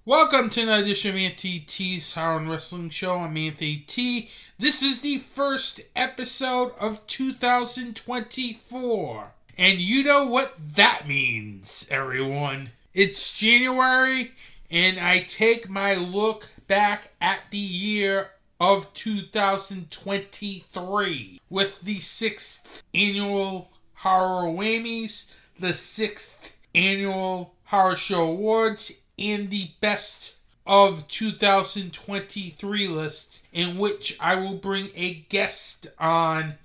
Welcome to another edition of Anthony T's Horror and Wrestling Show. I'm Anthony T. This is the first episode of 2024. And you know what that means, everyone. It's January, and I take my look back at the year of 2023 with the 6th annual Horror Whammies, the 6th annual Horror Show Awards, and the best of 2023 list, in which I will bring a guest on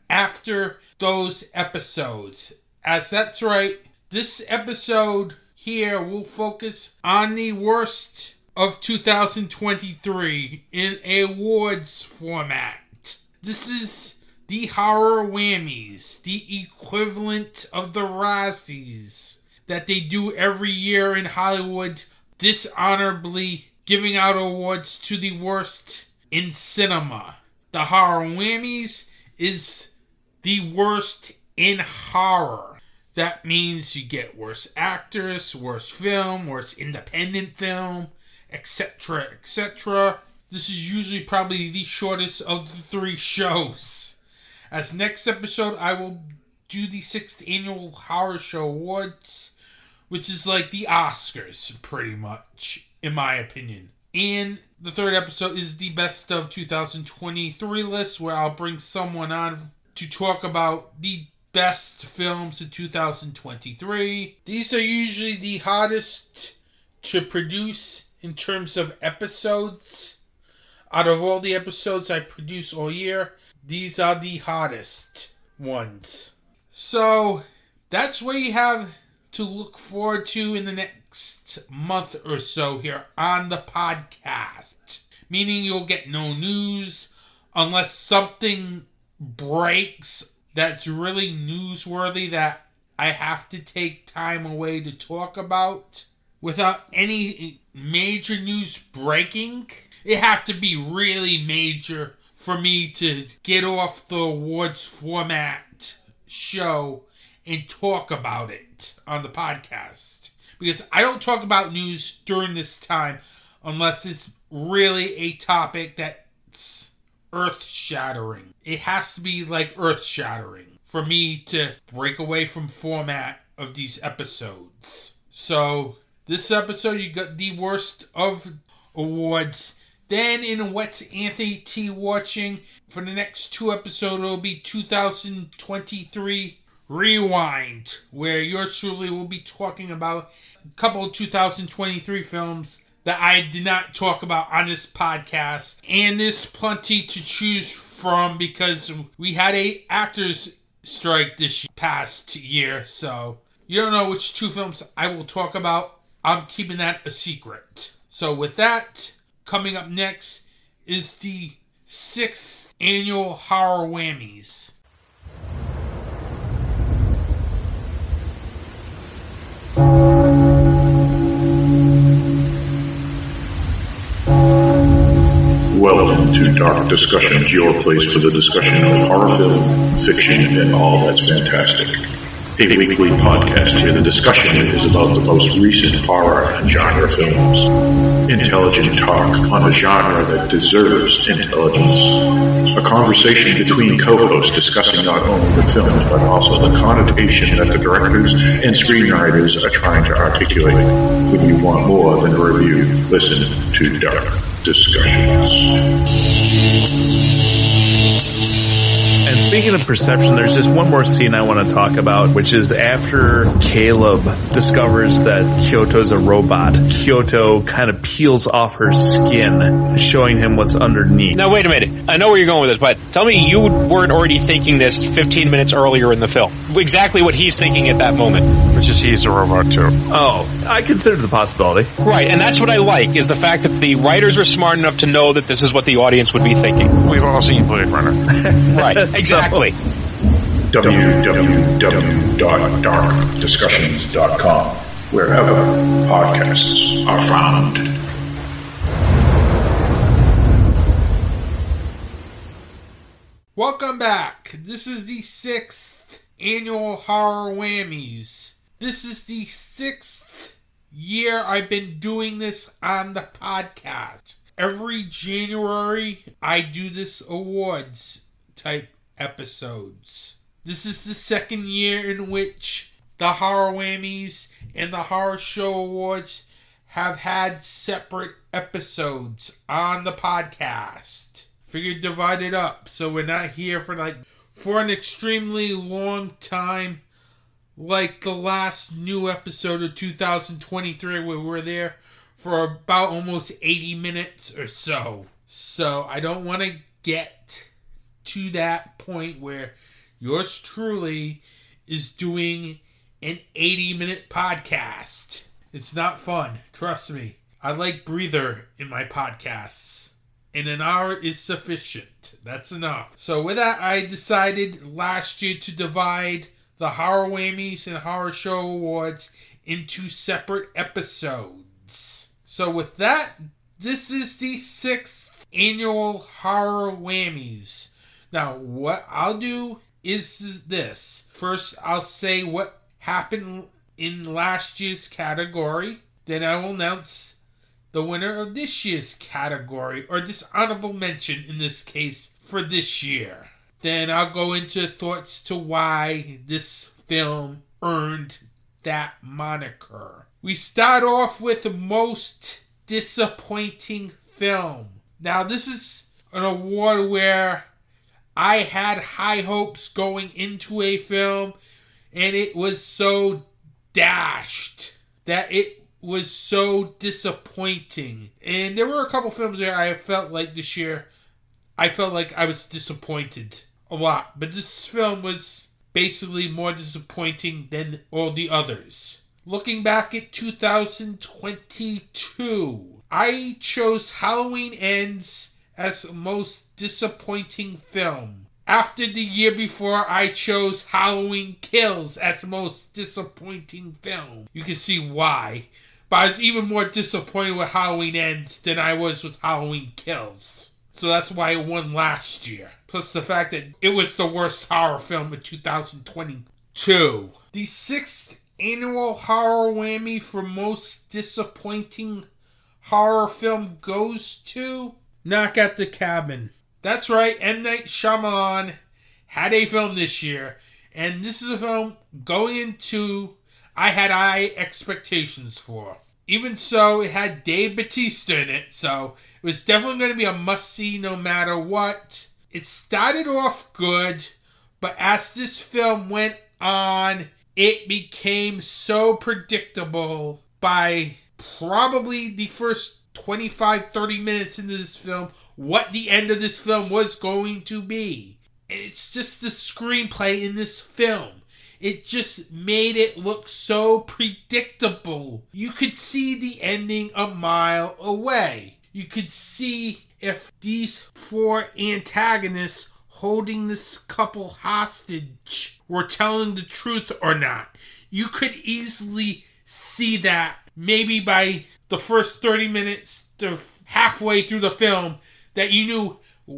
after those episodes. As that's right, this episode here will focus on the worst of 2023 in awards format. This is the Horror Whammies, the equivalent of the Razzies that they do every year in Hollywood, dishonorably giving out awards to the worst in cinema. The Horror Whammies is the worst in horror. That means you get worst actress, worst film, worst independent film, etc., etc. This is usually probably the shortest of the three shows. As next episode, I will do the 6th annual Horror Show Awards, which is like the Oscars, pretty much, in my opinion. And the third episode is the best of 2023 list, where I'll bring someone on to talk about the best films of 2023. These are usually the hardest to produce in terms of episodes. Out of all the episodes I produce all year, these are the hardest ones. So, that's what you have to look forward to in the next month or so here on the podcast. Meaning you'll get no news unless something breaks that's really newsworthy that I have to take time away to talk about. Without any major news breaking, it has to be really major for me to get off the awards format show and talk about it on the podcast. Because I don't talk about news during this time unless it's really a topic that's earth-shattering. It has to be like earth-shattering for me to break away from format of these episodes. So, this episode you got the worst of awards. Then in What's Anthony T Watching, for the next 2 episodes, it'll be 2023 Rewind, where yours truly will be talking about a couple of 2023 films that I did not talk about on this podcast. And there's plenty to choose from because we had a actors strike this past year, so you don't know which 2 films I will talk about. I'm keeping that a secret. So with that, coming up next is the 6th annual Horror Whammies. Welcome to Dark Discussions, your place for the discussion of horror film, fiction, and all that's fantastic. A weekly podcast where the discussion is about the most recent horror and genre films. Intelligent talk on a genre that deserves intelligence. A conversation between co-hosts discussing not only the film, but also the connotation that the directors and screenwriters are trying to articulate. When you want more than a review, listen to Dark Discussions. And speaking of perception, there's just one more scene I want to talk about, which is after Caleb discovers that Kyoto's a robot. Kyoto kind of peels off her skin, showing him what's underneath. Now, wait a minute. I know where you're going with this, but tell me you weren't already thinking this 15 minutes earlier in the film. Exactly what he's thinking at that moment. Which is he's a robot, too. Oh, I considered the possibility. Right, and that's what I like, is the fact that the writers were smart enough to know that this is what the audience would be thinking. We've all seen Blade Runner. Right, exactly. www.darkdiscussions.com, wherever podcasts are found. Welcome back. This is the 6th annual Horror Whammies. This is the 6th year I've been doing this on the podcast. Every January, I do this awards type episodes. This is the second year in which the Horror Whammies and the Horror Show Awards have had separate episodes on the podcast. Figured divide it up so we're not here for an extremely long time, like the last new episode of 2023 where we're there for about almost 80 minutes or so. So I don't want to get to that point where yours truly is doing an 80-minute podcast. It's not fun, trust me. I like breather in my podcasts, and an hour is sufficient. That's enough. So with that, I decided last year to divide the Horror Whammies and Horror Show Awards into separate episodes. So with that, this is the 6th annual Horror Whammies. Now, what I'll do is this. First, I'll say what happened in last year's category. Then I will announce the winner of this year's category, or dishonorable mention in this case, for this year. Then I'll go into thoughts to why this film earned that moniker. We start off with the most disappointing film. Now, this is an award where I had high hopes going into a film, and it was so dashed that it was so disappointing. And there were a couple films there I felt like this year, I felt like I was disappointed a lot. But this film was basically more disappointing than all the others. Looking back at 2022, I chose Halloween Ends as the most disappointing film. After the year before, I chose Halloween Kills as the most disappointing film. You can see why. But I was even more disappointed with Halloween Ends than I was with Halloween Kills. So that's why it won last year. Plus the fact that it was the worst horror film of 2022. The 6th annual Horror Whammy for most disappointing horror film goes to Knock at the Cabin. That's right, M. Night Shyamalan had a film this year, and this is a film going into I had high expectations for. Even so, it had Dave Bautista in it, so it was definitely going to be a must-see no matter what. It started off good, but as this film went on, it became so predictable by probably the first 25-30 minutes into this film what the end of this film was going to be. It's just the screenplay in this film. It just made it look so predictable. You could see the ending a mile away. You could see if these 4 antagonists holding this couple hostage were telling the truth or not. You could easily see that maybe by the first 30 minutes to halfway through the film that you knew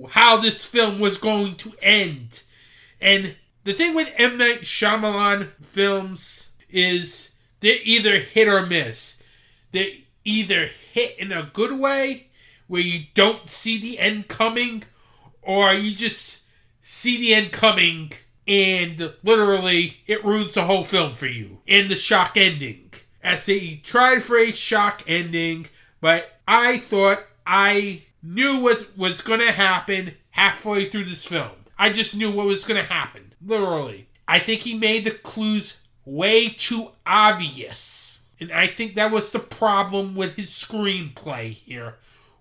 how this film was going to end. And the thing with M. Night Shyamalan films is they're either hit or miss. They're either hit in a good way where you don't see the end coming, or you just see the end coming and literally it ruins the whole film for you. And the shock ending. As they tried for a shock ending, but I thought I knew what was going to happen halfway through this film. I just knew what was going to happen. Literally. I think he made the clues way too obvious. And I think that was the problem with his screenplay here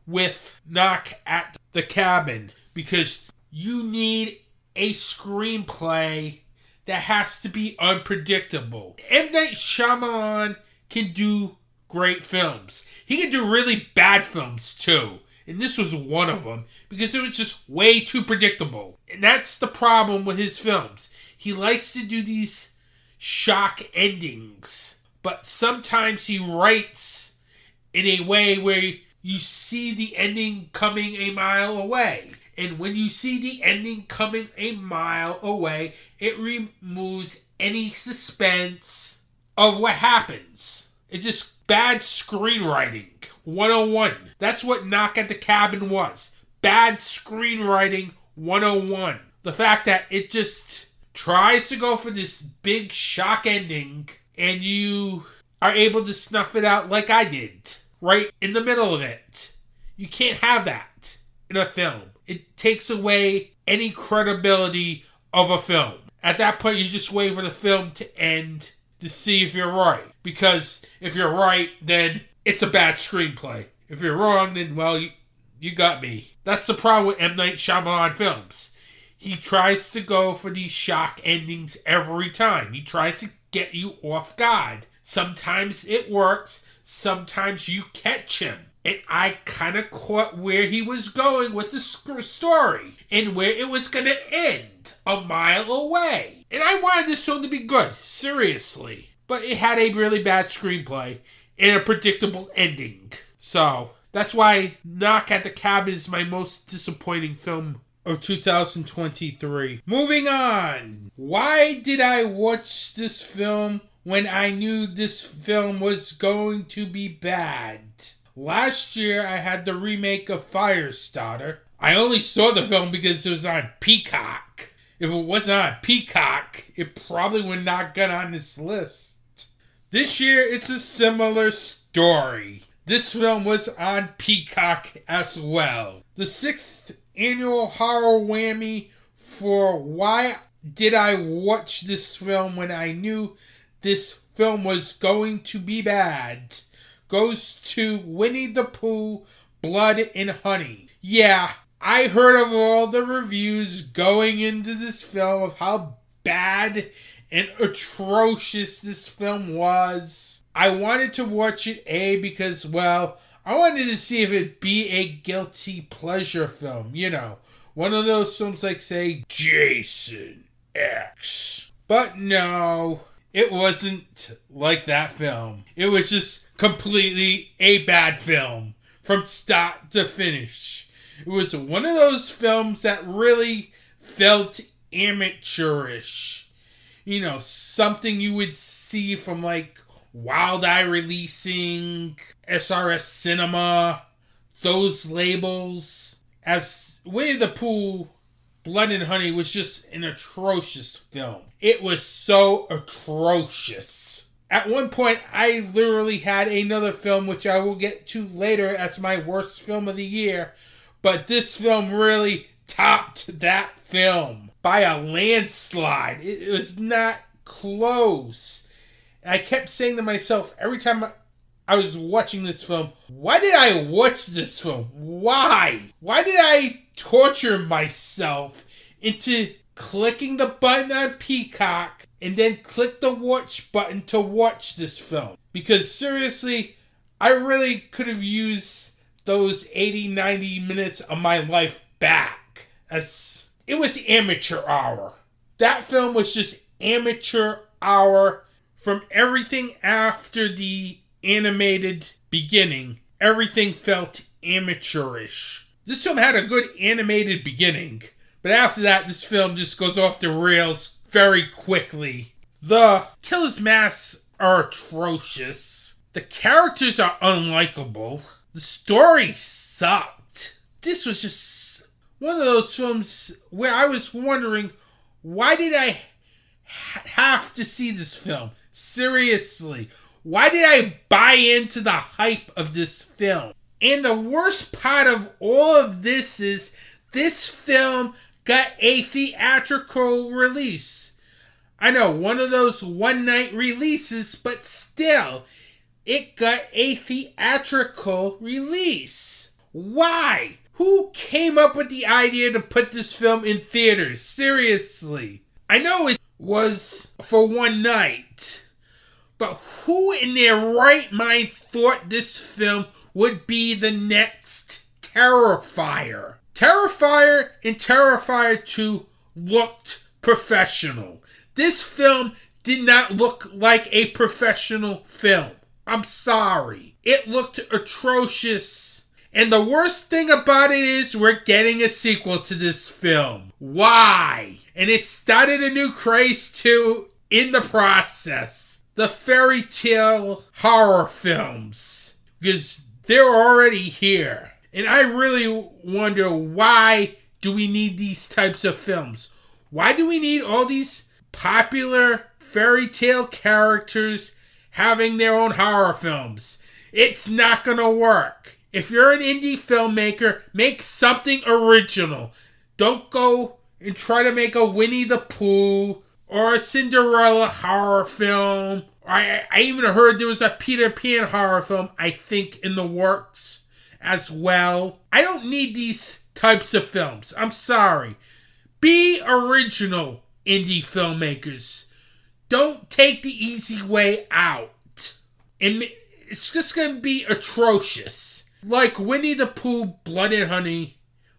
with Knock at the Cabin. Because you need a screenplay that has to be unpredictable. M. Night Shyamalan can do great films. He can do really bad films too. And this was one of them because it was just way too predictable. And that's the problem with his films. He likes to do these shock endings. But sometimes he writes in a way where you see the ending coming a mile away. And when you see the ending coming a mile away, it removes any suspense of what happens. It just bad screenwriting 101. That's what Knock at the Cabin was. Bad screenwriting 101. The fact that it just tries to go for this big shock ending and you are able to snuff it out like I did, right in the middle of it. You can't have that in a film. It takes away any credibility of a film. At that point, you just wait for the film to end to see if you're right. Because if you're right, then it's a bad screenplay. If you're wrong, then, well, you got me. That's the problem with M. Night Shyamalan films. He tries to go for these shock endings every time. He tries to get you off guard. Sometimes it works. Sometimes you catch him. And I kind of caught where he was going with the story and where it was going to end a mile away. And I wanted this film to be good, seriously. But it had a really bad screenplay and a predictable ending. So that's why Knock at the Cabin is my most disappointing film of 2023. Moving on. Why did I watch this film when I knew this film was going to be bad? Last year, I had the remake of Firestarter. I only saw the film because it was on Peacock. If it wasn't on Peacock, it probably would not get on this list. This year, it's a similar story. This film was on Peacock as well. The 6th annual horror whammy for why did I watch this film when I knew this film was going to be bad goes to Winnie the Pooh, Blood and Honey. Yeah, I heard of all the reviews going into this film of how bad and atrocious this film was. I wanted to watch it, because, well, I wanted to see if it'd be a guilty pleasure film. You know, one of those films like, say, Jason X. But no, it wasn't like that film. It was just completely a bad film from start to finish. It was one of those films that really felt amateurish. You know, something you would see from like Wild Eye Releasing, SRS Cinema, those labels. As Winnie the Pooh, Blood and Honey was just an atrocious film. It was so atrocious. At one point, I literally had another film, which I will get to later as my worst film of the year. But this film really topped that film by a landslide. It was not close. I kept saying to myself every time I was watching this film, why did I watch this film? Why? Why did I torture myself into clicking the button on Peacock and then click the watch button to watch this film? Because seriously, I really could have used those 80-90 minutes of my life back. As it was amateur hour. That film was just amateur hour. From everything after the animated beginning, everything felt amateurish. This film had a good animated beginning, but after that, this film just goes off the rails very quickly. The killer's masks are atrocious. The characters are unlikable. The story sucked. This was just one of those films where I was wondering, why did I have to see this film? Seriously, why did I buy into the hype of this film? And the worst part of all of this is this film got a theatrical release. I know, one of those one-night releases, but still, it got a theatrical release. Why? Who came up with the idea to put this film in theaters? Seriously. I know it was for one night. But who in their right mind thought this film would be the next Terrifier? Terrifier and Terrifier 2 looked professional. This film did not look like a professional film. I'm sorry. It looked atrocious. And the worst thing about it is we're getting a sequel to this film. Why? And it started a new craze too in the process. the fairy tale horror films, because they're already here. And I really wonder, why do we need these types of films? Why do we need all these popular fairy tale characters having their own horror films? It's not gonna work. If you're an indie filmmaker, make something original. Don't go and try to make a Winnie the Pooh or a Cinderella horror film. I even heard there was a Peter Pan horror film, I think, in the works as well. I don't need these types of films. I'm sorry. Be original, indie filmmakers. Don't take the easy way out. And it's just going to be atrocious. Like Winnie the Pooh Blood and Honey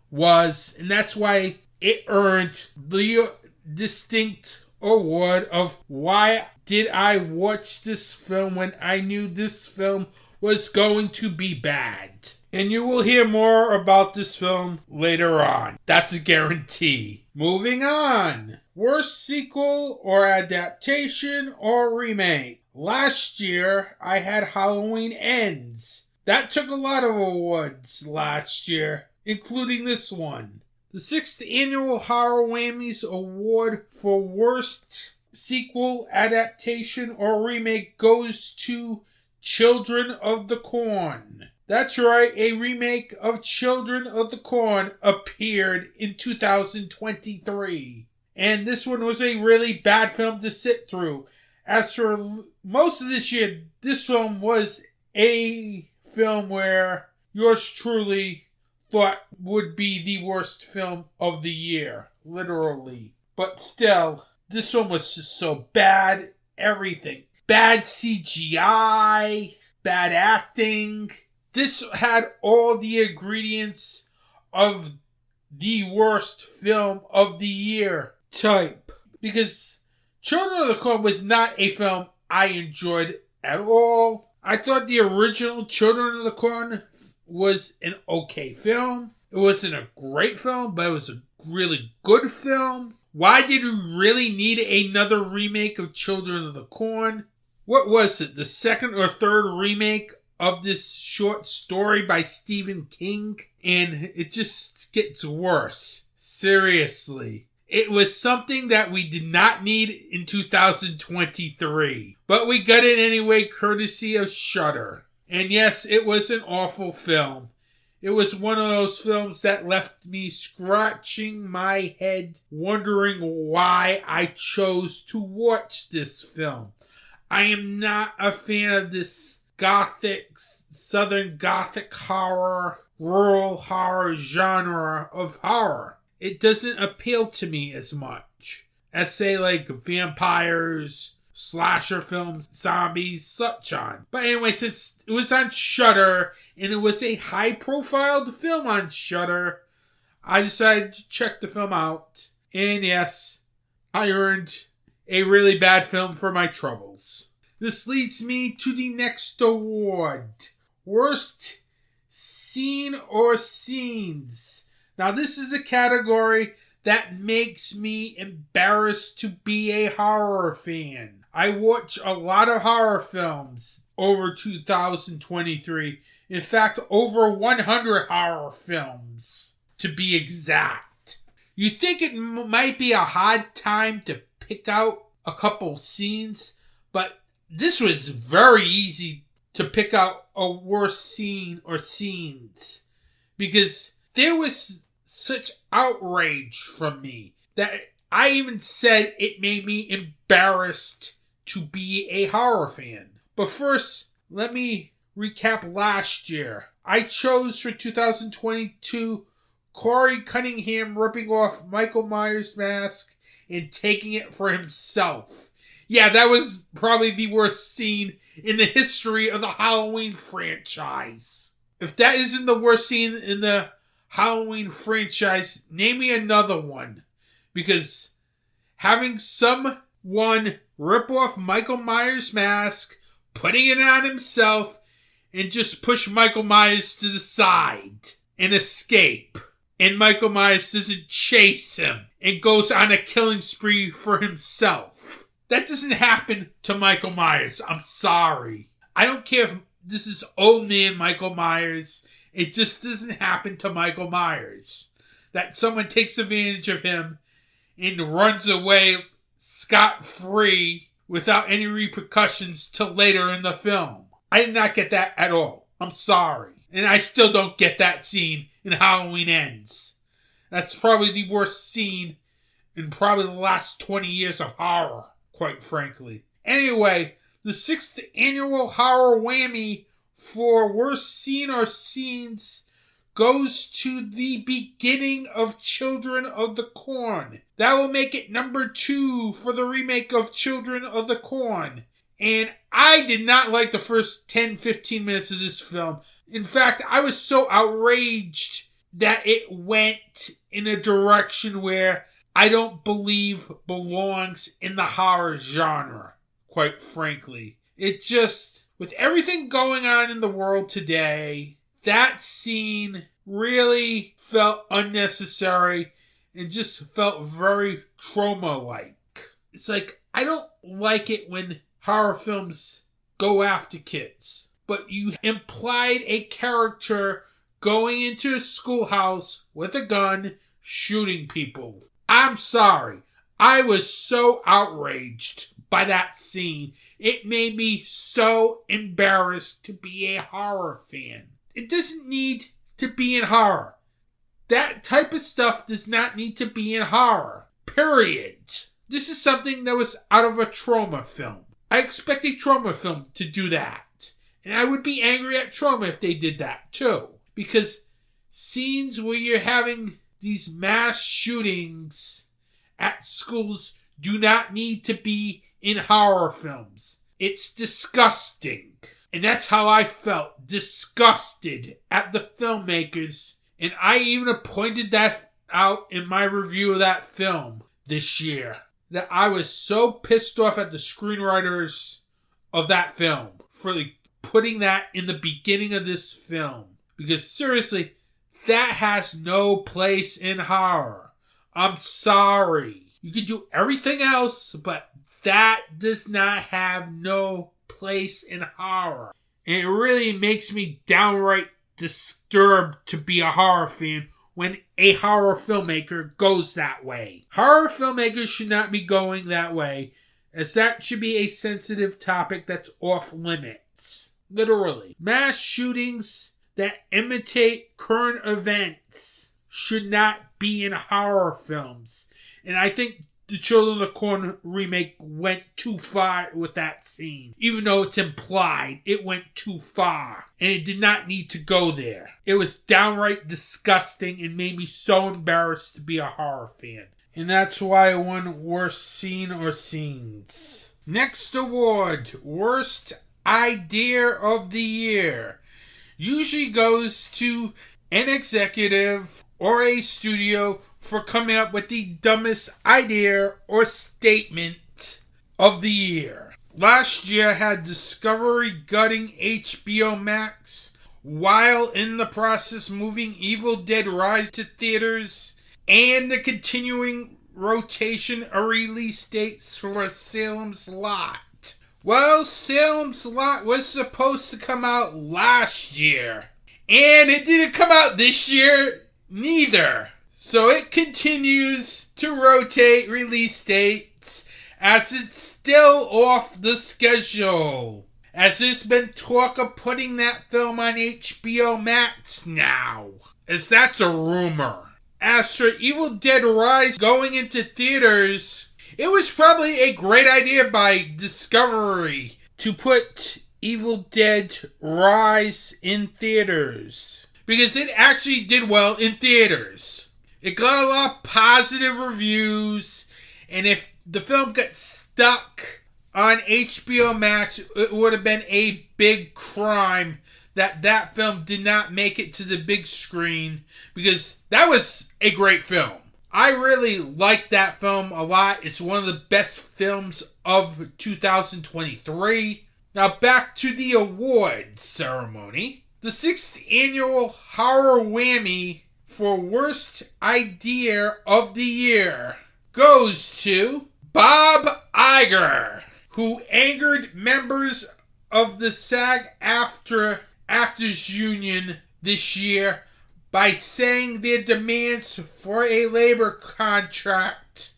was, and that's why it earned the distinct award of why did I watch this film when I knew this film was going to be bad. And you will hear more about this film later on. That's a guarantee. Moving on. Worst sequel or adaptation or remake. Last year, I had Halloween Ends. That took a lot of awards last year, including this one. The 6th Annual Horror Whammies Award for Worst Sequel, Adaptation, or Remake goes to Children of the Corn. That's right, a remake of Children of the Corn appeared in 2023. And this one was a really bad film to sit through. As for most of this year, this film was a film where yours truly thought would be the worst film of the year. Literally. But still, this one was just so bad. Everything. Bad CGI. Bad acting. This had all the ingredients of the worst film of the year type. Because Children of the Corn was not a film I enjoyed at all. I thought the original Children of the Corn was an okay film. It wasn't a great film, but it was a really good film. Why did we really need another remake of Children of the Corn? What was it? The second or third remake of this short story by Stephen King? And it just gets worse. Seriously. It was something that we did not need in 2023. But we got it anyway, courtesy of Shudder. And yes, it was an awful film. It was one of those films that left me scratching my head, wondering why I chose to watch this film. I am not a fan of this gothic, southern gothic horror, rural horror genre of horror. It doesn't appeal to me as much as, say, like vampires, slasher films, zombies, such on. But anyway, since it was on Shudder, and it was a high-profile film on Shudder, I decided to check the film out. And yes, I earned a really bad film for my troubles. This leads me to the next award. Worst Scene or Scenes. Now, this is a category that makes me embarrassed to be a horror fan. I watch a lot of horror films over 2023. In fact, over 100 horror films, to be exact. You'd think it might be a hard time to pick out a couple scenes, but this was very easy to pick out a worst scene or scenes. Because there was such outrage from me that I even said it made me embarrassed to be a horror fan. But first, let me recap last year. I chose for 2022 Corey Cunningham ripping off Michael Myers' mask and taking it for himself. Yeah, that was probably the worst scene in the history of the Halloween franchise. If that isn't the worst scene in the Halloween franchise, name me another one. Because having someone rip off Michael Myers' mask, putting it on himself, and just push Michael Myers to the side and escape. And Michael Myers doesn't chase him and goes on a killing spree for himself. That doesn't happen to Michael Myers. I'm sorry. I don't care if this is old man Michael Myers. It just doesn't happen to Michael Myers. That someone takes advantage of him and runs away scot-free without any repercussions till later in the film. I did not get that at all. I'm sorry. And I still don't get that scene in Halloween Ends. That's probably the worst scene in probably the last 20 years of horror, quite frankly. Anyway, the 6th annual horror whammy for worst scene or scenes goes to the beginning of Children of the Corn. That will make it number 2 for the remake of Children of the Corn. And I did not like the first 10-15 minutes of this film. In fact, I was so outraged that it went in a direction where I don't believe belongs in the horror genre, quite frankly. It just, with everything going on in the world today, that scene really felt unnecessary and just felt very trauma-like. It's like, I don't like it when horror films go after kids, but you implied a character going into a schoolhouse with a gun, shooting people. I'm sorry. I was so outraged by that scene. It made me so embarrassed to be a horror fan. It doesn't need to be in horror. That type of stuff does not need to be in horror. Period. This is something that was out of a trauma film. I expect a trauma film to do that. And I would be angry at trauma if they did that too. Because scenes where you're having these mass shootings at schools do not need to be in horror films. It's disgusting. And that's how I felt. Disgusted at the filmmakers. And I even pointed that out in my review of that film this year. That I was so pissed off at the screenwriters of that film for putting that in the beginning of this film. Because seriously, that has no place in horror. I'm sorry. You can do everything else, but that does not have no place in horror. And it really makes me downright disturbed to be a horror fan when a horror filmmaker goes that way. Horror filmmakers should not be going that way, as that should be a sensitive topic that's off limits. Literally. Mass shootings that imitate current events should not be in horror films. And I think the Children of the Corn remake went too far with that scene. Even though it's implied, it went too far. And it did not need to go there. It was downright disgusting and made me so embarrassed to be a horror fan. And that's why I won Worst Scene or Scenes. Next award, Worst Idea of the Year. Usually goes to an executive or a studio for coming up with the dumbest idea or statement of the year. Last year had Discovery gutting HBO Max while in the process moving Evil Dead Rise to theaters, and the continuing rotation of release dates for Salem's Lot. Well, Salem's Lot was supposed to come out last year, and it didn't come out this year neither. So it continues to rotate release dates as it's still off the schedule. As there's been talk of putting that film on HBO Max now, as that's a rumor. As for Evil Dead Rise going into theaters, it was probably a great idea by Discovery to put Evil Dead Rise in theaters, because it actually did well in theaters. It got a lot of positive reviews, and if the film got stuck on HBO Max, it would have been a big crime that film did not make it to the big screen, because that was a great film. I really liked that film a lot. It's one of the best films of 2023. Now back to the awards ceremony. The 6th annual Horror Whammy for Worst Idea of the Year goes to Bob Iger, who angered members of the SAG-AFTRA Actors Union this year by saying their demands for a labor contract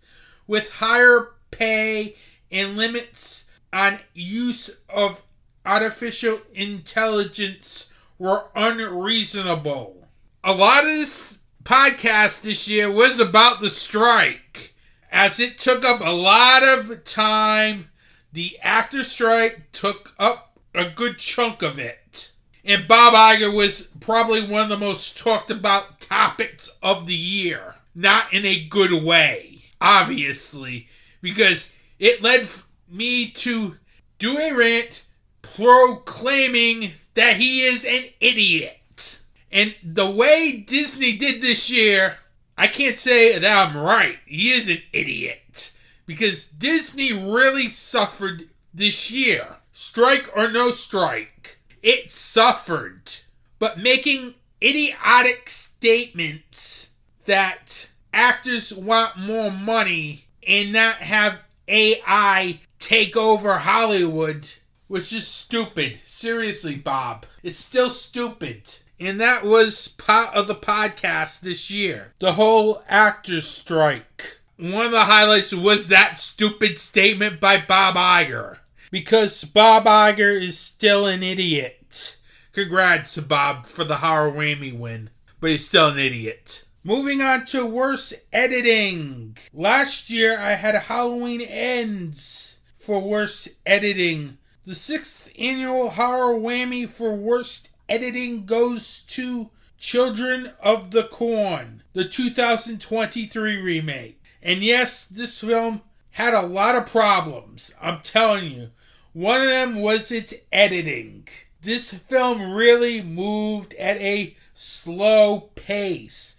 with higher pay and limits on use of artificial intelligence were unreasonable. A lot of this podcast this year was about the strike, as it took up a lot of time. The actor strike took up a good chunk of it. And Bob Iger was probably one of the most talked about topics of the year. Not in a good way, obviously, because it led me to do a rant proclaiming that he is an idiot. And the way Disney did this year, I can't say that I'm right. He is an idiot. Because Disney really suffered this year. Strike or no strike. It suffered. But making idiotic statements that actors want more money and not have AI take over Hollywood was just stupid. Seriously, Bob. It's still stupid. And that was part of the podcast this year. The whole actors strike. One of the highlights was that stupid statement by Bob Iger. Because Bob Iger is still an idiot. Congrats to Bob for the horror whammy win. But he's still an idiot. Moving on to worst editing. Last year I had Halloween Ends for worst editing. The 6th annual horror whammy for worst editing goes to Children of the Corn, the 2023 remake. And yes, this film had a lot of problems. I'm telling you. One of them was its editing. This film really moved at a slow pace.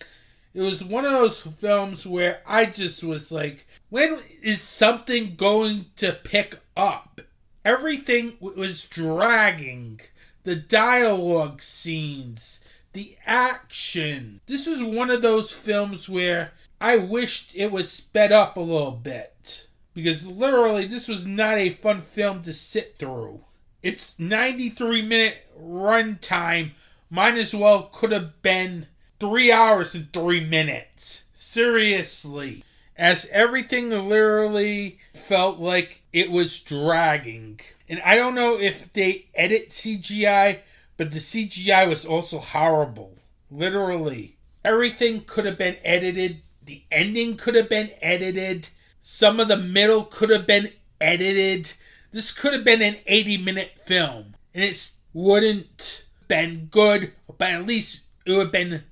It was one of those films where I just was like, when is something going to pick up? Everything was dragging. The dialogue scenes, the action. This was one of those films where I wished it was sped up a little bit. Because literally, this was not a fun film to sit through. Its 93-minute runtime might as well could have been 3 hours and 3 minutes. Seriously. As everything literally felt like it was dragging. And I don't know if they edit CGI, but the CGI was also horrible. Literally. Everything could have been edited. The ending could have been edited. Some of the middle could have been edited. This could have been an 80-minute film. And it wouldn't have been good, but at least it would have been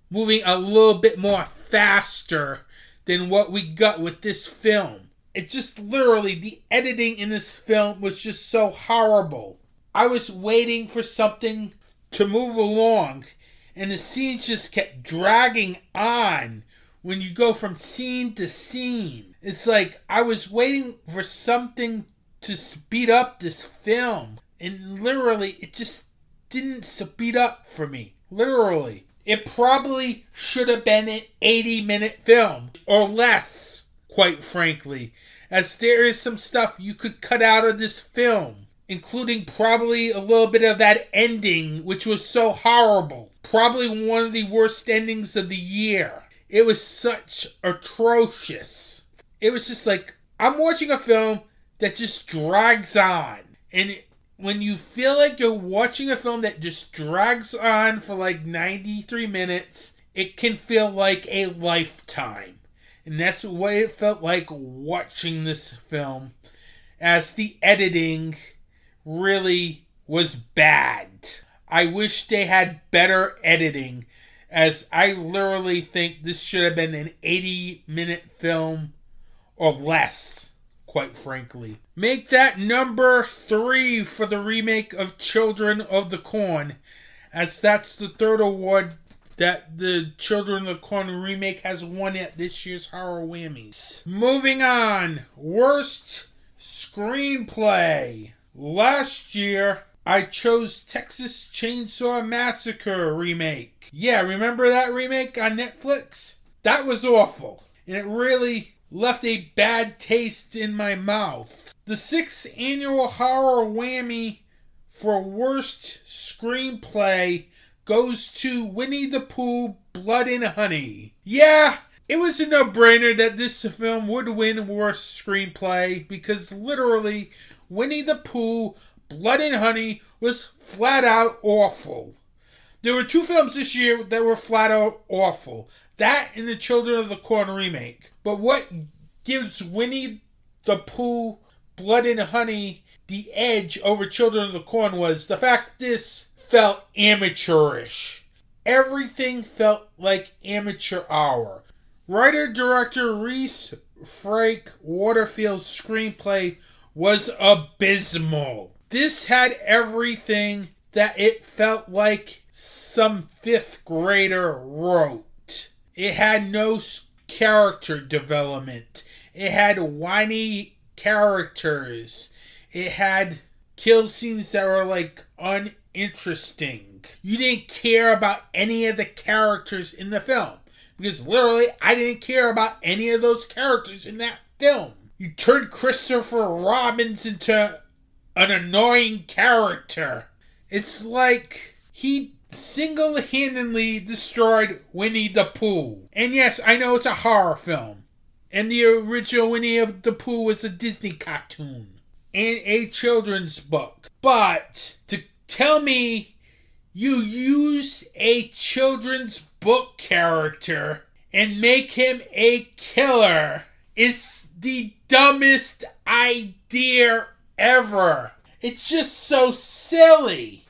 moving a little bit more faster than what we got with this film. It just literally, the editing in this film was just so horrible. I was waiting for something to move along, and the scenes just kept dragging on when you go from scene to scene. It's like I was waiting for something to speed up this film, and literally it just didn't speed up for me. Literally. It probably should have been an 80-minute film, or less, quite frankly, as there is some stuff you could cut out of this film, including probably a little bit of that ending, which was so horrible. Probably one of the worst endings of the year. It was such atrocious. It was just like, I'm watching a film that just drags on. And when you feel like you're watching a film that just drags on for like 93 minutes, it can feel like a lifetime. And that's what it felt like watching this film, as the editing really was bad. I wish they had better editing, as I literally think this should have been an 80-minute film or less, quite frankly. Make that number 3 for the remake of Children of the Corn, as that's the third award that the Children of the Corn remake has won at this year's Horror Whammies. Moving on. Worst Screenplay. Last year, I chose Texas Chainsaw Massacre remake. Yeah, remember that remake on Netflix? That was awful. And it really left a bad taste in my mouth. The 6th annual Horror Whammy for Worst Screenplay goes to Winnie the Pooh, Blood and Honey. Yeah, it was a no-brainer that this film would win Worst Screenplay because literally Winnie the Pooh, Blood and Honey was flat out awful. There were 2 films this year that were flat out awful. That and the Children of the Corn remake. But what gives Winnie the Pooh, Blood and Honey the edge over Children of the Corn was the fact that this felt amateurish. Everything felt like amateur hour. Writer-director Reese Frank Waterfield's screenplay was abysmal. This had everything that it felt like some 5th grader wrote. It had no character development. It had whiny characters. It had kill scenes that were like uninteresting. You didn't care about any of the characters in the film. Because literally, I didn't care about any of those characters in that film. You turned Christopher Robin into an annoying character. It's like he single-handedly destroyed Winnie the Pooh. And yes, I know it's a horror film. And the original Winnie the Pooh was a Disney cartoon and a children's book. But to tell me you use a children's book character and make him a killer is the dumbest idea ever. It's just so silly.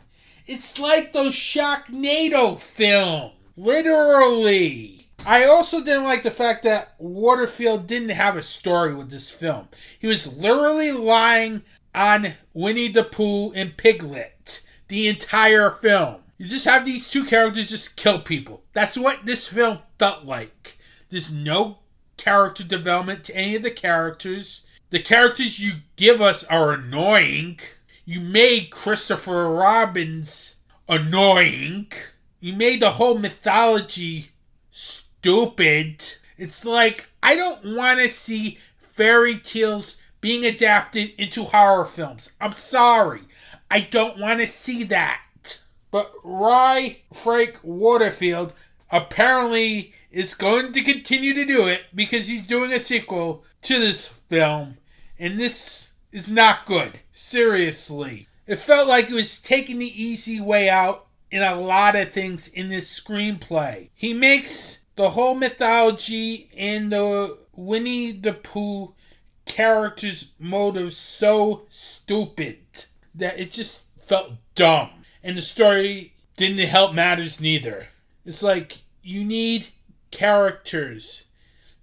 It's like those Sharknado films. Literally. I also didn't like the fact that Waterfield didn't have a story with this film. He was literally lying on Winnie the Pooh and Piglet the entire film. You just have these 2 characters just kill people. That's what this film felt like. There's no character development to any of the characters. The characters you give us are annoying. You made Christopher Robin annoying. You made the whole mythology stupid. It's like, I don't want to see fairy tales being adapted into horror films. I'm sorry. I don't want to see that. But Frank Waterfield apparently is going to continue to do it because he's doing a sequel to this film. And this is not good. Seriously. It felt like it was taking the easy way out in a lot of things in this screenplay. He makes the whole mythology and the Winnie the Pooh character's motives so stupid that it just felt dumb. And the story didn't help matters neither. It's like, you need characters.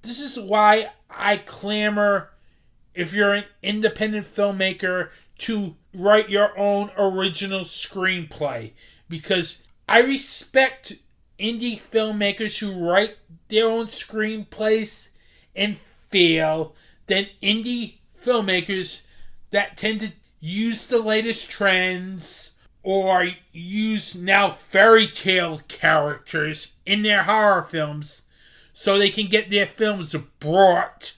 This is why I clamor, if you're an independent filmmaker, to write your own original screenplay. Because I respect indie filmmakers who write their own screenplays and fail than indie filmmakers that tend to use the latest trends or use now fairy tale characters in their horror films so they can get their films brought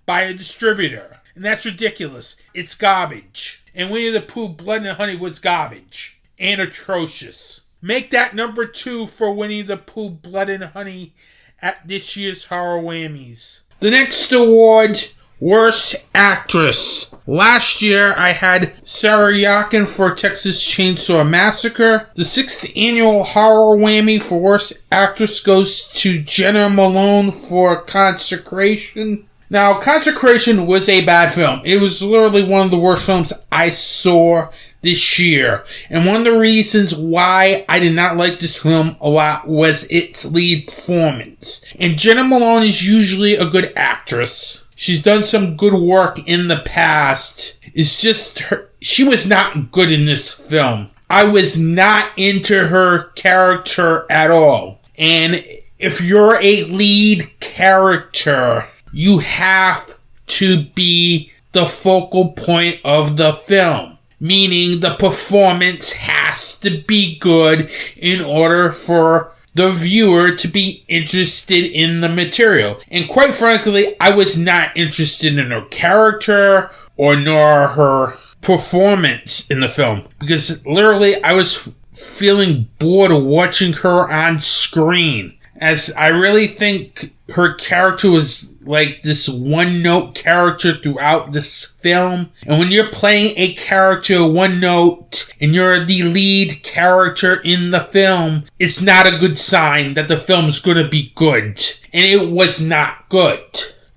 by a distributor. And that's ridiculous. It's garbage. And Winnie the Pooh, Blood and Honey was garbage. And atrocious. Make that number 2 for Winnie the Pooh, Blood and Honey at this year's Horror Whammies. The next award, Worst Actress. Last year, I had Sarah Yakin for Texas Chainsaw Massacre. The 6th annual Horror Whammy for Worst Actress goes to Jenna Malone for Consecration. Now, Consecration was a bad film. It was literally one of the worst films I saw this year. And one of the reasons why I did not like this film a lot was its lead performance. And Jenna Malone is usually a good actress. She's done some good work in the past. It's just she was not good in this film. I was not into her character at all. And if you're a lead character, you have to be the focal point of the film. Meaning the performance has to be good in order for the the viewer to be interested in the material. And quite frankly, I was not interested in her character or nor her performance in the film, because literally I was feeling bored of watching her on screen, as I really think her character was like this one-note character throughout this film. And when you're playing a character one note and you're the lead character in the film, it's not a good sign that the film's gonna be good. And it was not good.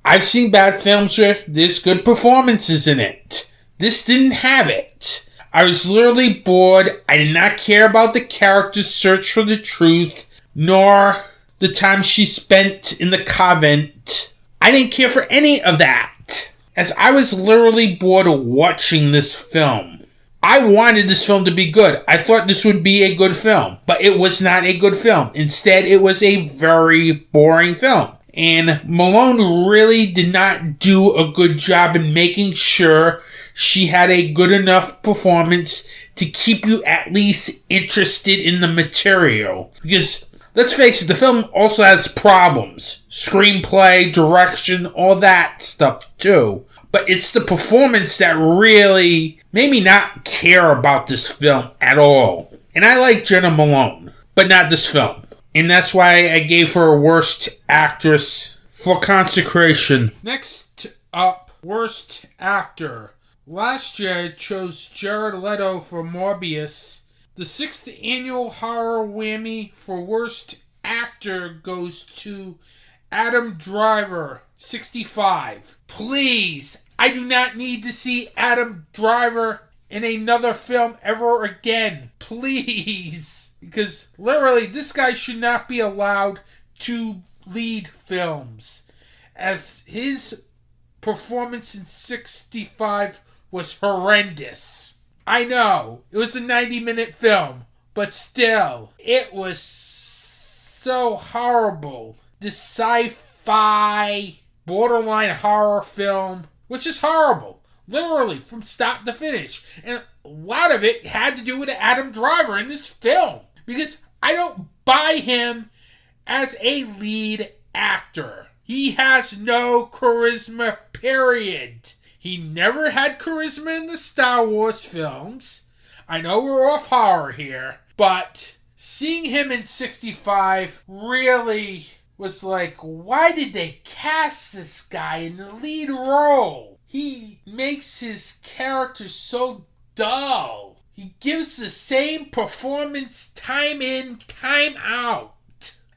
I've seen bad films where there's good performances in it. This didn't have it. I was literally bored. I did not care about the character's search for the truth, nor the time she spent in the convent. I didn't care for any of that, as I was literally bored of watching this film. I wanted this film to be good. I thought this would be a good film, but it was not a good film. Instead, it was a very boring film. And Malone really did not do a good job in making sure she had a good enough performance to keep you at least interested in the material. Because, let's face it, the film also has problems. Screenplay, direction, all that stuff too. But it's the performance that really made me not care about this film at all. And I like Jenna Malone, but not this film. And that's why I gave her Worst Actress for Consecration. Next up, Worst Actor. Last year I chose Jared Leto for Morbius. The 6th annual horror whammy for Worst Actor goes to Adam Driver, 65. Please, I do not need to see Adam Driver in another film ever again. Please. Because literally, this guy should not be allowed to lead films, as his performance in 65 was horrendous. I know, it was a 90-minute film, but still, it was so horrible. This sci-fi, borderline horror film, which is horrible. Literally, from start to finish. And a lot of it had to do with Adam Driver in this film. Because I don't buy him as a lead actor. He has no charisma, period. He never had charisma in the Star Wars films. I know we're off horror here, but seeing him in 65 really was like, why did they cast this guy in the lead role? He makes his character so dull. He gives the same performance time in, time out.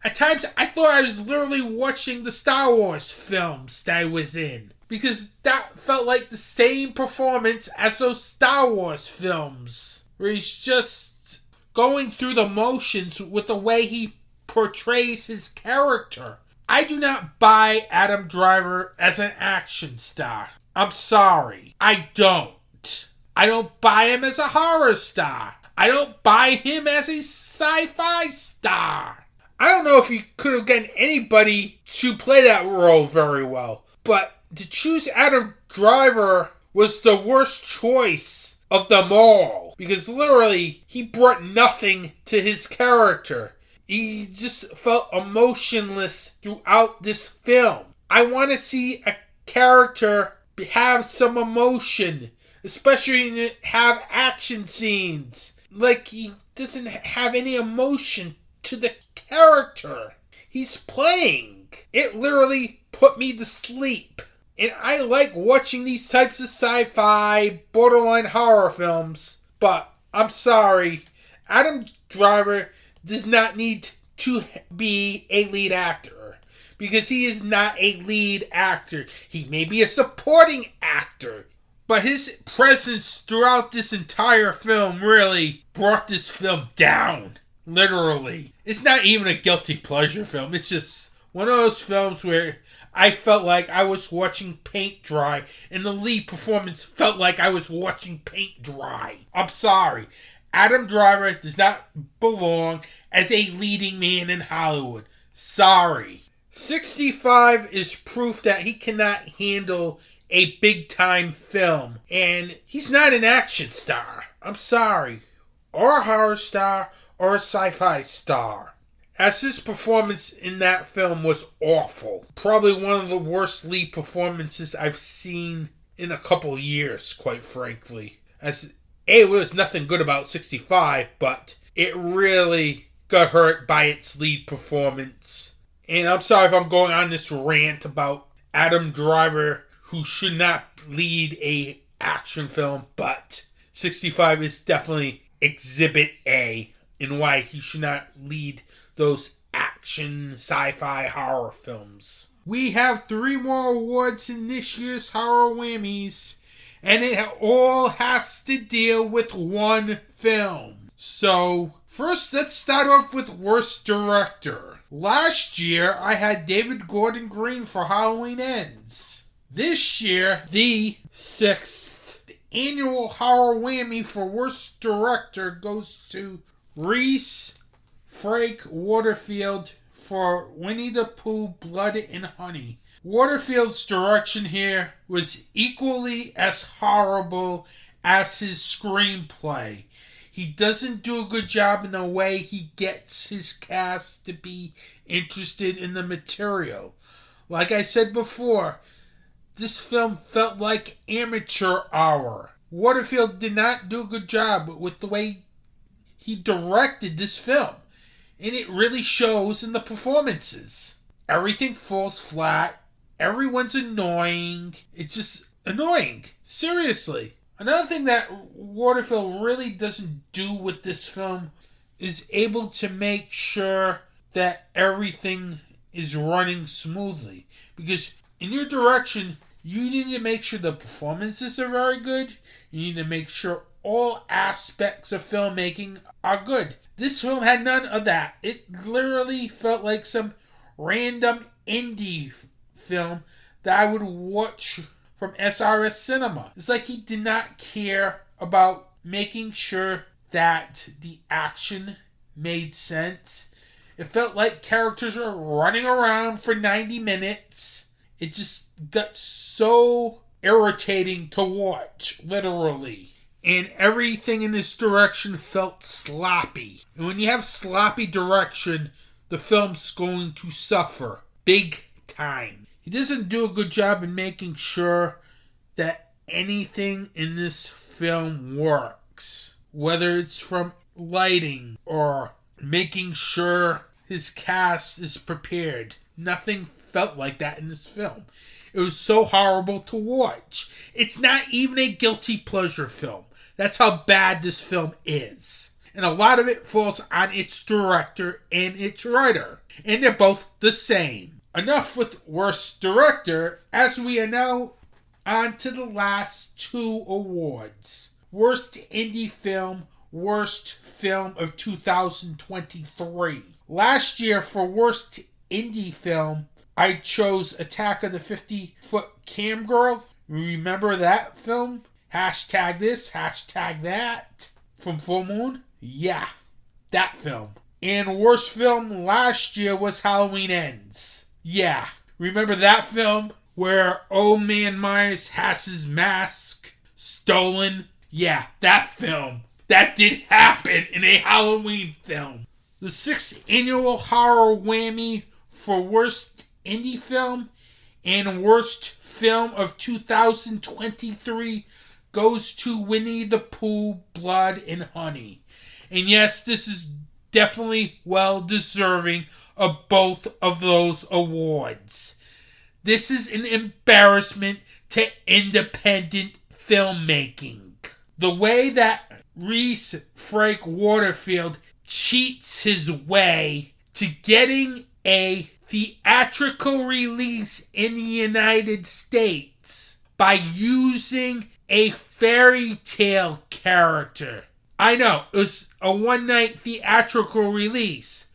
At times, I thought I was literally watching the Star Wars films that I was in, because that felt like the same performance as those Star Wars films, where he's just going through the motions with the way he portrays his character. I do not buy Adam Driver as an action star. I'm sorry. I don't. I don't buy him as a horror star. I don't buy him as a sci-fi star. I don't know if you could have gotten anybody to play that role very well, but to choose Adam Driver was the worst choice of them all, because literally he brought nothing to his character. He just felt emotionless throughout this film. I want to see a character have some emotion, especially when you have action scenes. Like, he doesn't have any emotion to the character he's playing. It literally put me to sleep. And I like watching these types of sci-fi, borderline horror films, but I'm sorry, Adam Driver does not need to be a lead actor, because he is not a lead actor. He may be a supporting actor, but his presence throughout this entire film really brought this film down. Literally. It's not even a guilty pleasure film. It's just one of those films where I felt like I was watching paint dry, and the lead performance felt like I was watching paint dry. I'm sorry. Adam Driver does not belong as a leading man in Hollywood. Sorry. 65 is proof that he cannot handle a big-time film. And he's not an action star. I'm sorry. Or a horror star, or a sci-fi star. as his performance in that film was awful. Probably one of the worst lead performances I've seen in a couple years, quite frankly. As it was nothing good about 65, but it really got hurt by its lead performance. And I'm sorry if I'm going on this rant about Adam Driver, who should not lead a action film, but 65 is definitely Exhibit A in why he should not lead those action sci-fi horror films. We have 3 more awards in this year's Horror Whammies, and it all has to deal with one film. So, first let's start off with Worst Director. Last year, I had David Gordon Green for Halloween Ends. This year, the 6th annual Horror Whammy for Worst Director goes to Reese Frank Waterfield for Winnie the Pooh, Blood and Honey. Waterfield's direction here was equally as horrible as his screenplay. He doesn't do a good job in the way he gets his cast to be interested in the material. Like I said before, this film felt like amateur hour. Waterfield did not do a good job with the way he directed this film. And it really shows in the performances. Everything falls flat. Everyone's annoying. It's just annoying. Seriously. Another thing that Waterfield really doesn't do with this film is able to make sure that everything is running smoothly. Because in your direction, you need to make sure the performances are very good. You need to make sure all aspects of filmmaking are good. This film had none of that. It literally felt like some random indie film that I would watch from SRS Cinema. It's like he did not care about making sure that the action made sense. It felt like characters are running around for 90 minutes. It just got so irritating to watch, literally. And everything in this direction felt sloppy. And when you have sloppy direction, the film's going to suffer. Big time. He doesn't do a good job in making sure that anything in this film works. Whether it's from lighting or making sure his cast is prepared. Nothing felt like that in this film. It was so horrible to watch. It's not even a guilty pleasure film. That's how bad this film is. And a lot of it falls on its director and its writer. And they're both the same. Enough with Worst Director, as we are now on to the last 2 awards. Worst Indie Film, Worst Film of 2023. Last year for Worst Indie Film, I chose Attack of the 50-Foot Cam Girl. Remember that film? Hashtag this, hashtag that. From Full Moon? Yeah, that film. And worst film last year was Halloween Ends. Yeah, remember that film where Old Man Myers has his mask stolen? Yeah, that film. That did happen in a Halloween film. The 6th annual Horror Whammy for Worst Indie Film and Worst Film of 2023 goes to Winnie the Pooh, Blood and Honey. And yes, this is definitely well deserving of both of those awards. This is an embarrassment to independent filmmaking. The way that Reese Frank Waterfield cheats his way to getting a theatrical release in the United States by using a fairy tale character. I know, it was a one-night theatrical release,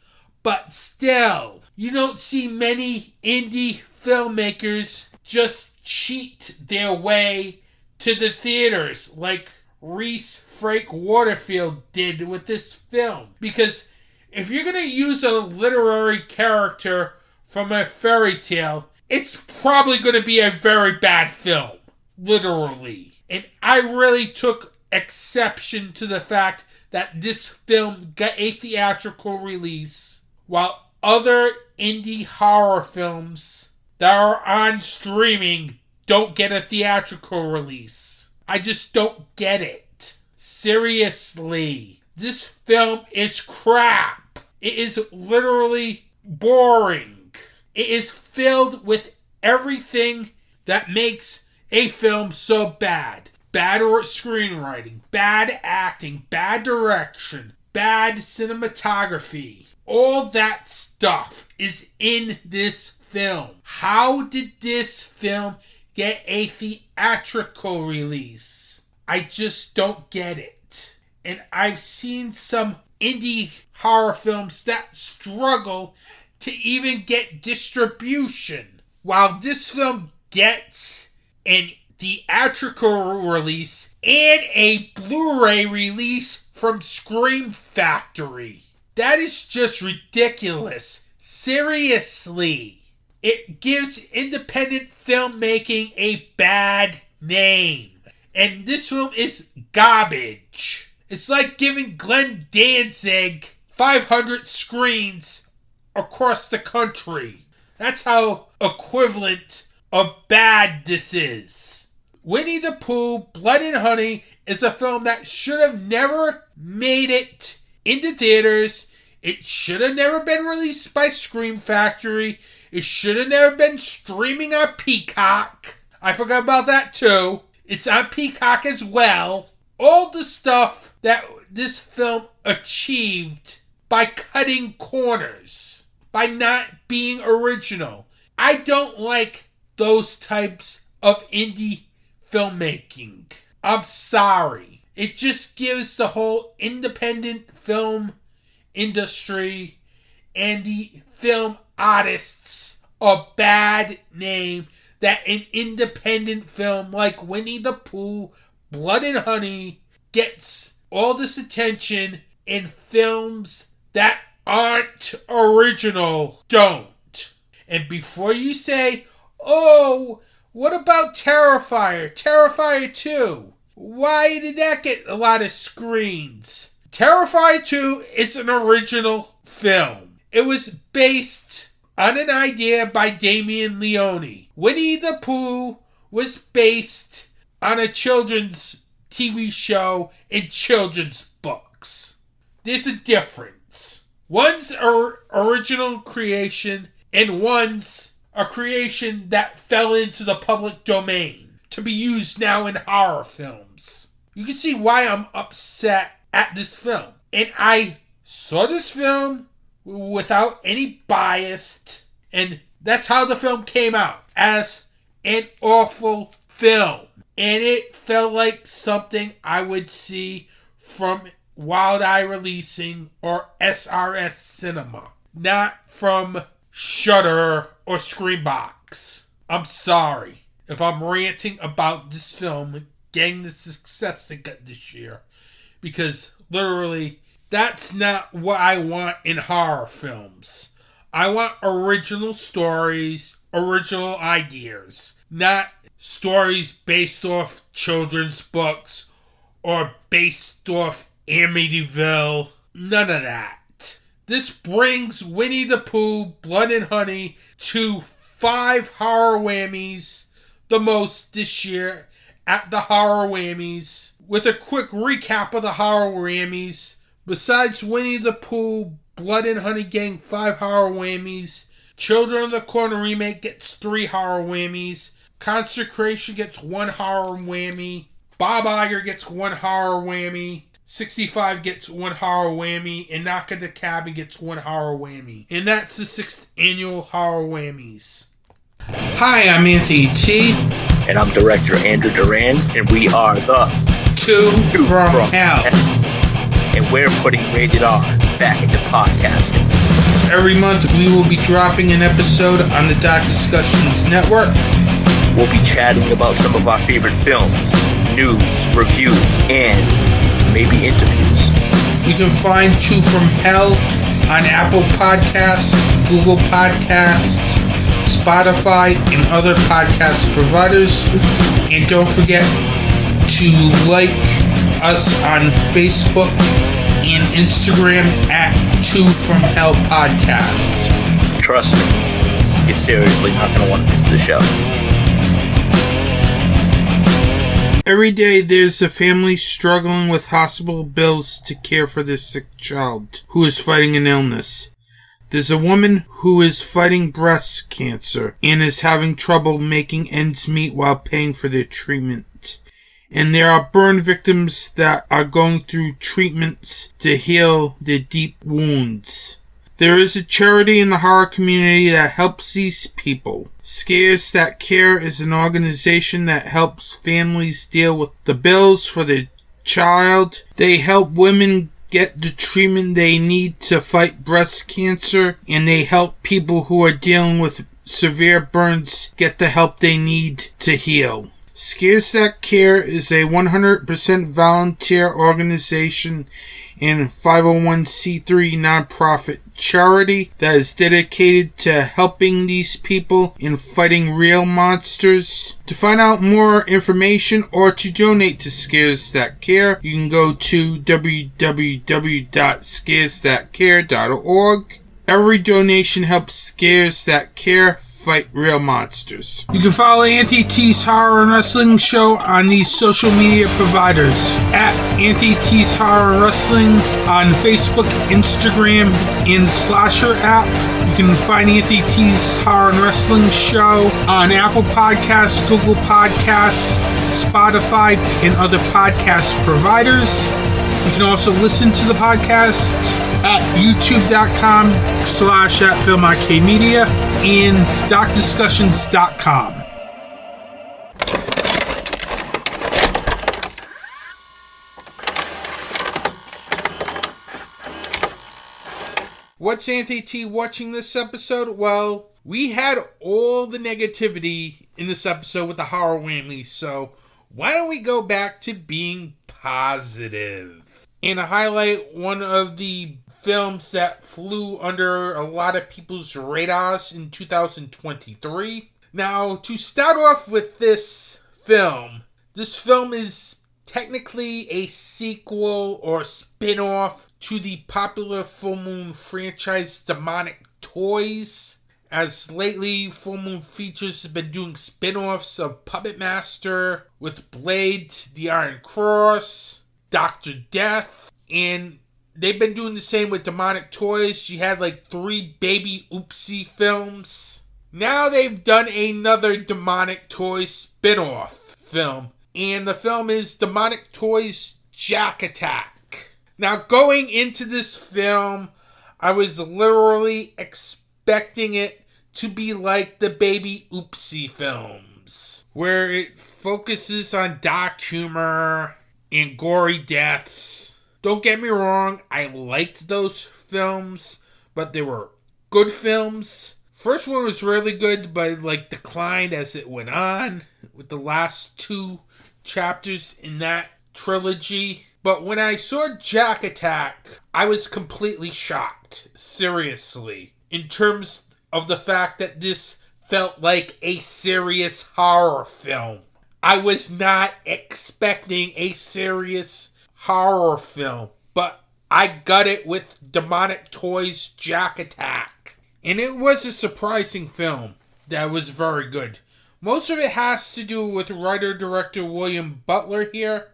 but still, you don't see many indie filmmakers just cheat their way to the theaters like Reese Frank Waterfield did with this film. Because if you're going to use a literary character from a fairy tale, it's probably going to be a very bad film. Literally. And I really took exception to the fact that this film got a theatrical release while other indie horror films that are on streaming don't get a theatrical release. I just don't get it. Seriously. This film is crap. It is literally boring. It is filled with everything that makes a film so bad. Bad screenwriting, bad acting, bad direction, bad cinematography. All that stuff is in this film. How did this film get a theatrical release? I just don't get it. And I've seen some indie horror films that struggle to even get distribution, while this film gets an theatrical release and a Blu-ray release from Scream Factory. That is just ridiculous. Seriously. It gives independent filmmaking a bad name. And this film is garbage. It's like giving Glenn Danzig 500 screens across the country. That's how equivalent of bad this is. Winnie the Pooh, Blood and Honey is a film that should have never made it into theaters. It should have never been released by Scream Factory. It should have never been streaming on Peacock. I forgot about that too. It's on Peacock as well. All the stuff that this film achieved by cutting corners, by not being original. I don't like those types of indie filmmaking. I'm sorry. It just gives the whole independent film industry and the film artists a bad name that an independent film like Winnie the Pooh, Blood and Honey gets all this attention, and films that aren't original don't. And before you say, oh, what about Terrifier? Terrifier 2. Why did that get a lot of screens? Terrifier 2 is an original film. It was based on an idea by Damien Leone. Winnie the Pooh was based on a children's TV show and children's books. There's a difference. One's an original creation and one's a creation that fell into the public domain to be used now in horror films. You can see why I'm upset at this film. And I saw this film without any bias, and that's how the film came out, as an awful film. And it felt like something I would see from Wild Eye Releasing or SRS Cinema, not from Shudder or Screambox. I'm sorry if I'm ranting about this film getting the success it got this year, because literally that's not what I want in horror films. I want original stories, original ideas, not stories based off children's books or based off Amityville. None of that. This brings Winnie the Pooh, Blood and Honey to 5 horror whammies, the most this year at the horror whammies. With a quick recap of the horror whammies, besides Winnie the Pooh, Blood and Honey getting 5 horror whammies, Children of the Corn remake gets 3 horror whammies, Consecration gets 1 horror whammy, Bob Iger gets 1 horror whammy, 65 gets 1 horror whammy, and Knock at the Cabin gets 1 horror whammy. And that's the 6th annual Horror Whammies. Hi, I'm Anthony T. And I'm director Andrew Duran, and we are the Two from Hell. And we're putting Rated R back into podcasting. Every month we will be dropping an episode on the Dark Discussions Network. We'll be chatting about some of our favorite films, news, reviews, and maybe interviews. You can find Two from Hell on Apple Podcasts, Google Podcasts, Spotify, and other podcast providers. And don't forget to like us on Facebook and Instagram at 2 From Hell Podcast. Trust me, you're seriously not going to want to miss the show. Every day there's a family struggling with hospital bills to care for their sick child who is fighting an illness. There's a woman who is fighting breast cancer and is having trouble making ends meet while paying for their treatment. And there are burn victims that are going through treatments to heal their deep wounds. There is a charity in the horror community that helps these people. Scares That Care is an organization that helps families deal with the bills for their child. They help women get the treatment they need to fight breast cancer, and they help people who are dealing with severe burns get the help they need to heal. Scares That Care is a 100% volunteer organization and 501c3 nonprofit charity that is dedicated to helping these people in fighting real monsters. To find out more information or to donate to Scares That Care, you can go to www.scaresthatcare.org. Every donation helps Scares That Care fight real monsters. You can follow Auntie T's Horror and Wrestling Show on these social media providers at Auntie T's Horror and Wrestling on Facebook, Instagram, and Slasher app. You can find Auntie T's Horror and Wrestling Show on Apple Podcasts, Google Podcasts, Spotify, and other podcast providers. You can also listen to the podcast at youtube.com/@FilmArcadeMedia and DocDiscussions.com. What's Auntie T watching this episode? Well, we had all the negativity in this episode with the horror whammies, so why don't we go back to being positive and highlight one of the films that flew under a lot of people's radars in 2023. Now, to start off with this film is technically a sequel or spin-off to the popular Full Moon franchise Demonic Toys. As lately, Full Moon Features have been doing spin-offs of Puppet Master with Blade, the Iron Cross, Dr. Death, and they've been doing the same with Demonic Toys. She had like 3 Baby Oopsie films. Now they've done another Demonic Toys spin-off film, and the film is Demonic Toys Jack Attack. Now, going into this film, I was literally expecting it to be like the Baby Oopsie films, where it focuses on dark humor and gory deaths. Don't get me wrong, I liked those films, but they were good films. First one was really good, but declined as it went on with the last 2 chapters in that trilogy. But when I saw Jack Attack, I was completely shocked, seriously, in terms of the fact that this felt like a serious horror film. I was not expecting a serious horror film, but I got it with Demonic Toys Jack Attack. And it was a surprising film that was very good. Most of it has to do with writer-director William Butler here,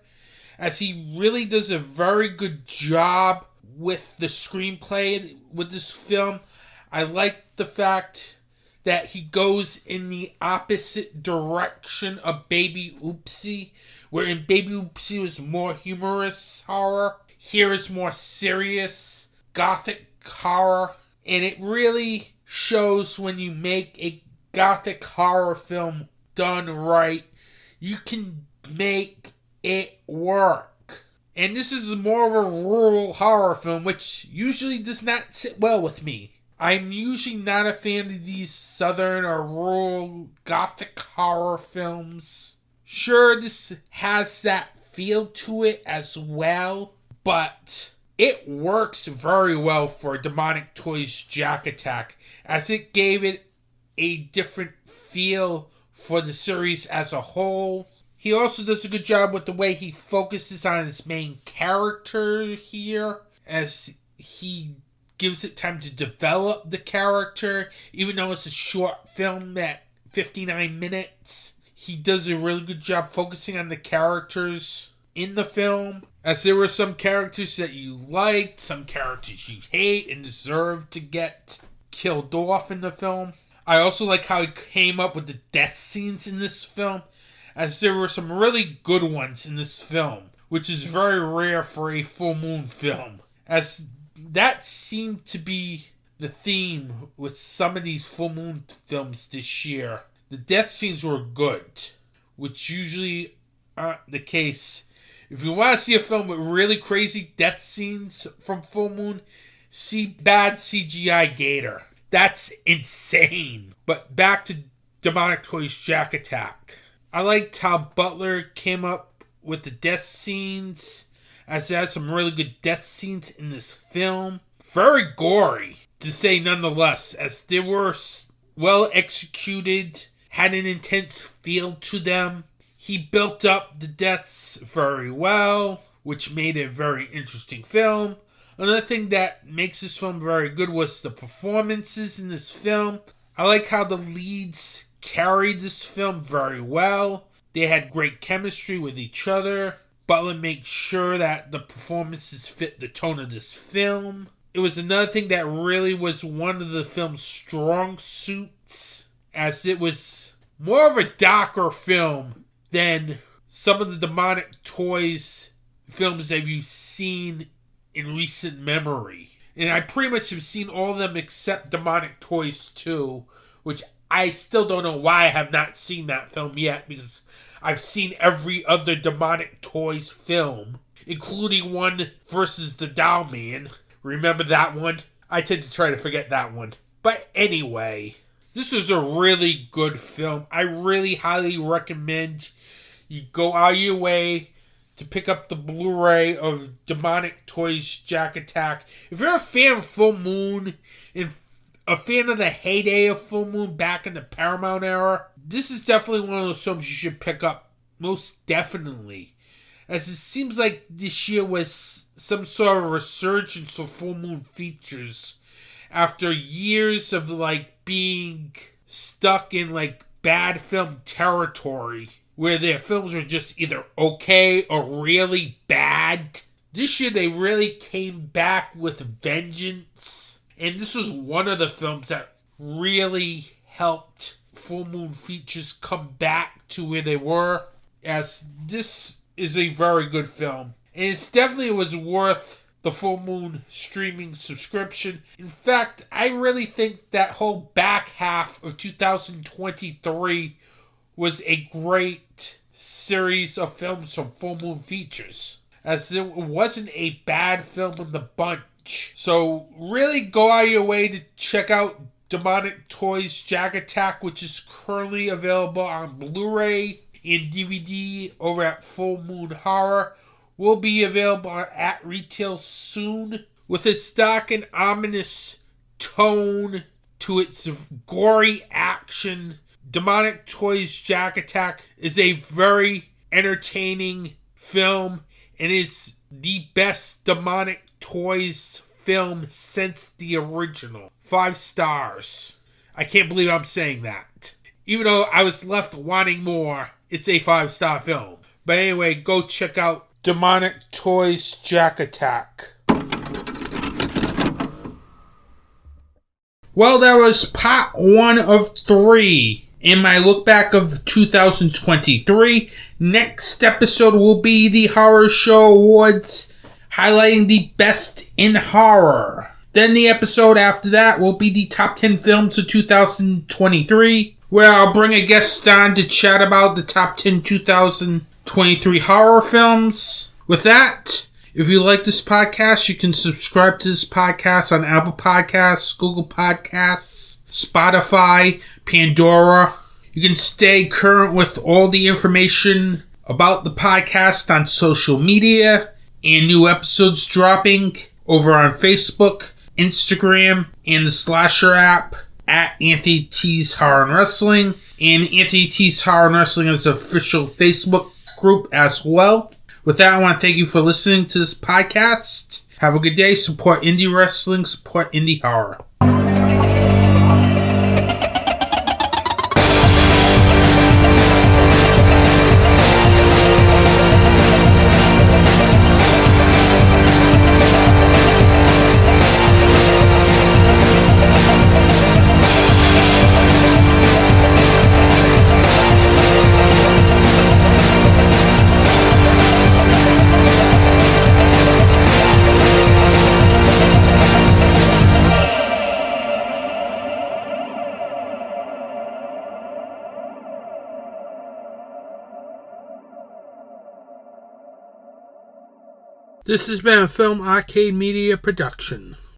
as he really does a very good job with the screenplay with this film. I like the fact that he goes in the opposite direction of Baby Oopsie, where in Baby Oopsie was more humorous horror. Here is more serious gothic horror, and it really shows when you make a gothic horror film done right, you can make it work. And this is more of a rural horror film, which usually does not sit well with me. I'm usually not a fan of these southern or rural gothic horror films. Sure, this has that feel to it as well, but it works very well for Demonic Toys Jack Attack, as it gave it a different feel for the series as a whole. He also does a good job with the way he focuses on his main character here, as he gives it time to develop the character. Even though it's a short film at 59 minutes, he does a really good job focusing on the characters in the film, as there were some characters that you liked, some characters you hate and deserve to get killed off in the film. I also like how he came up with the death scenes in this film, as there were some really good ones in this film, which is very rare for a full moon film, as that seemed to be the theme with some of these full moon films this year. The death scenes were good, which usually aren't the case. If you want to see a film with really crazy death scenes from full moon, see Bad CGI Gator. That's insane. But back to Demonic Toys Jack Attack. I liked how Butler came up with the death scenes, as there had some really good death scenes in this film. Very gory, to say nonetheless, as they were well executed, had an intense feel to them. He built up the deaths very well, which made it a very interesting film. Another thing that makes this film very good was the performances in this film. I like how the leads carried this film very well. They had great chemistry with each other. Butler makes sure that the performances fit the tone of this film. It was another thing that really was one of the film's strong suits, as it was more of a darker film than some of the Demonic Toys films that you've seen in recent memory. And I pretty much have seen all of them except Demonic Toys 2, which I still don't know why I have not seen that film yet, because I've seen every other Demonic Toys film, including one versus the Doll Man. Remember that one? I tend to try to forget that one. But anyway, this is a really good film. I really highly recommend you go out of your way to pick up the Blu-ray of Demonic Toys Jack Attack. If you're a fan of Full Moon and a fan of the heyday of Full Moon back in the Paramount era, this is definitely one of those films you should pick up, most definitely. As it seems like this year was some sort of resurgence of Full Moon features after years of being stuck in bad film territory, where their films were just either okay or really bad. This year they really came back with vengeance, and this was one of the films that really helped Full Moon features come back to where they were, as this is a very good film. And it definitely was worth the Full Moon streaming subscription. In fact, I really think that whole back half of 2023 was a great series of films from Full Moon Features, as it wasn't a bad film in the bunch. So really go out of your way to check out Demonic Toys Jack Attack, which is currently available on Blu-ray and DVD over at Full Moon Horror. Will be available at retail soon. With its dark and ominous tone to its gory action, Demonic Toys Jack Attack is a very entertaining film, and it's the best Demonic Toys film since the original. 5 stars. I can't believe I'm saying that. Even though I was left wanting more, it's a 5-star film. But anyway, go check out Demonic Toys Jack Attack. Well, that was part 1 of 3 in my look back of 2023. Next episode will be the Horror Show Awards, highlighting the best in horror. Then the episode after that will be the top 10 films of 2023, where I'll bring a guest on to chat about the top 10 2023 horror films. With that, if you like this podcast, you can subscribe to this podcast on Apple Podcasts, Google Podcasts, Spotify, Pandora. You can stay current with all the information about the podcast on social media, and new episodes dropping over on Facebook, Instagram, and the Slasher app at Anthony T's Horror and Wrestling. And Anthony T's Horror and Wrestling is the official Facebook group as well. With that, I want to thank you for listening to this podcast, Have a good day. Support indie wrestling. Support indie horror. This has been a Film Arcade Media production.